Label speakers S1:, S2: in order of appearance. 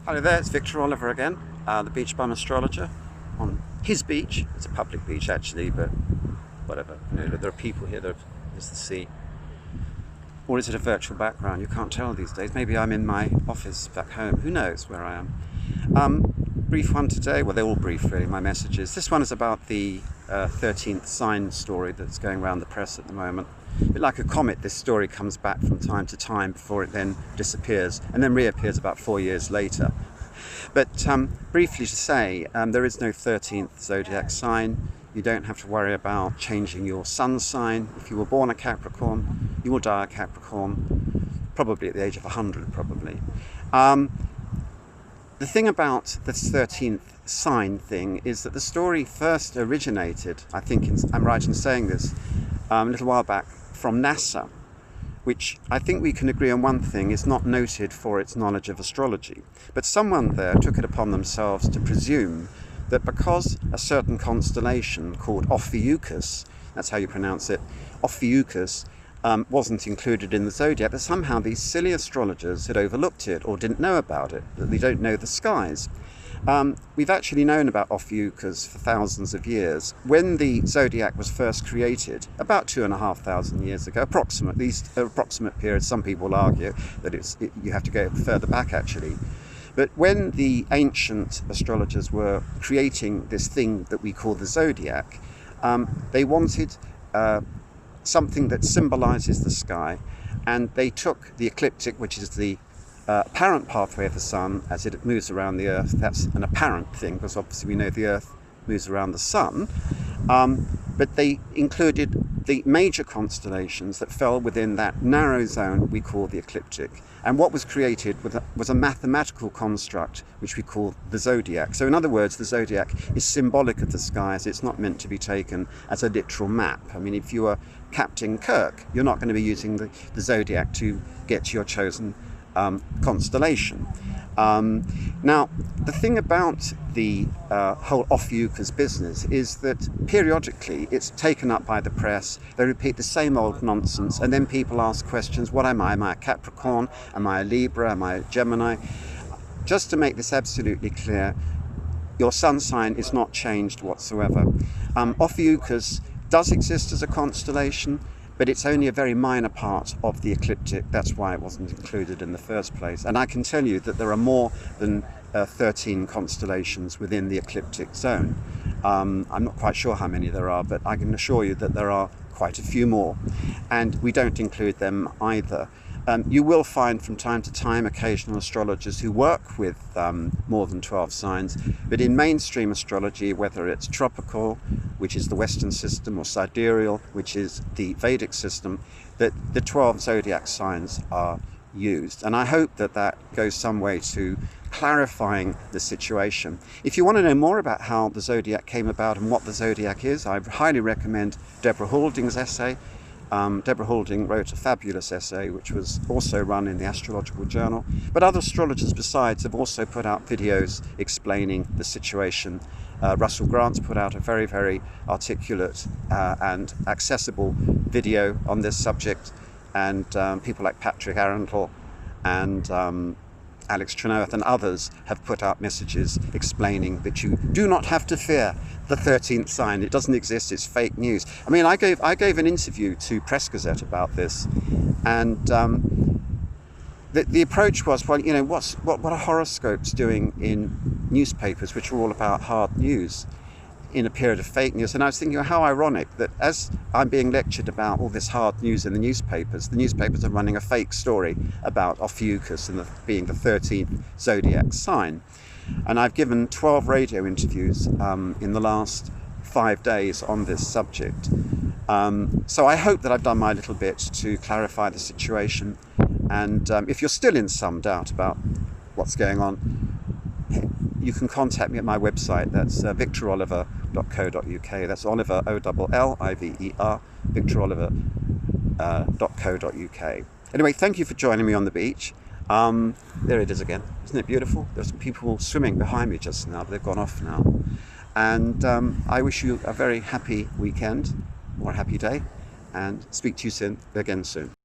S1: Hello there, it's Victor Oliver again, the Beach Bum Astrologer on his beach. It's a public beach actually, but whatever. You know, there are people here, there's the sea. Or is it a virtual background? You can't tell these days. Maybe I'm in my office back home. Who knows where I am? Brief one today. Well, they're all brief really, my messages. This one is about the 13th sign story that's going around the press at the moment. A bit like a comet, this story comes back from time to time before it then disappears and then reappears about 4 years later. But briefly to say, there is no 13th zodiac sign. You don't have to worry about changing your sun sign. If you were born a Capricorn, you will die a Capricorn, probably at the age of 100 probably. The thing about this 13th sign thing is that the story first originated, I think I'm right in saying this, a little while back from NASA, which I think we can agree on one thing is not noted for its knowledge of astrology. But someone there took it upon themselves to presume that because a certain constellation called Ophiuchus, that's how you pronounce it, Ophiuchus, wasn't included in the zodiac, that somehow these silly astrologers had overlooked it or didn't know about it, that they don't know the skies. We've actually known about Ophiuchus for thousands of years. When the zodiac was first created, about 2,500 years ago, approximate period, some people argue that you have to go further back actually. But when the ancient astrologers were creating this thing that we call the zodiac, they wanted something that symbolizes the sky, and they took the ecliptic, which is the apparent pathway of the sun as it moves around the earth. That's an apparent thing because obviously we know the earth moves around the sun, but they included the major constellations that fell within that narrow zone we call the ecliptic. And what was created was a mathematical construct which we call the zodiac. So in other words, the zodiac is symbolic of the skies. It's not meant to be taken as a literal map. I mean, if you are Captain Kirk, you're not going to be using the zodiac to get to your chosen constellation. Now, the thing about the whole Ophiuchus business is that periodically it's taken up by the press, they repeat the same old nonsense, and then people ask questions, what am I? Am I a Capricorn? Am I a Libra? Am I a Gemini? Just to make this absolutely clear, your sun sign is not changed whatsoever. Ophiuchus does exist as a constellation, but it's only a very minor part of the ecliptic. That's why it wasn't included in the first place. And I can tell you that there are more than 13 constellations within the ecliptic zone. I'm not quite sure how many there are, but I can assure you that there are quite a few more. And we don't include them either. You will find from time to time occasional astrologers who work with more than 12 signs, but in mainstream astrology, whether it's tropical, which is the Western system, or sidereal, which is the Vedic system, that the 12 zodiac signs are used. And I hope that that goes some way to clarifying the situation. If you want to know more about how the zodiac came about and what the zodiac is, I highly recommend Deborah Halding's essay. Deborah Halding wrote a fabulous essay which was also run in the Astrological Journal, but other astrologers besides have also put out videos explaining the situation. Russell Grant's put out a very, very articulate and accessible video on this subject, and people like Patrick Arundel and Alex Trenoth and others have put out messages explaining that you do not have to fear the 13th sign. It doesn't exist, it's fake news. I mean, I gave an interview to Press Gazette about this, and the approach was, well, you know, what are horoscopes doing in newspapers which are all about hard news in a period of fake news? And I was thinking, how ironic that as I'm being lectured about all this hard news in the newspapers are running a fake story about Ophiuchus and being the 13th zodiac sign. And I've given 12 radio interviews in the last 5 days on this subject. So I hope that I've done my little bit to clarify the situation. And if you're still in some doubt about what's going on, you can contact me at my website. That's victoroliver.co.uk. That's Oliver, O-L-L-I-V-E-R, victoroliver.co.uk. Anyway, thank you for joining me on the beach. There it is again. Isn't it beautiful? There's some people swimming behind me just now, but they've gone off now. And I wish you a very happy weekend, or a happy day, and speak to you again soon.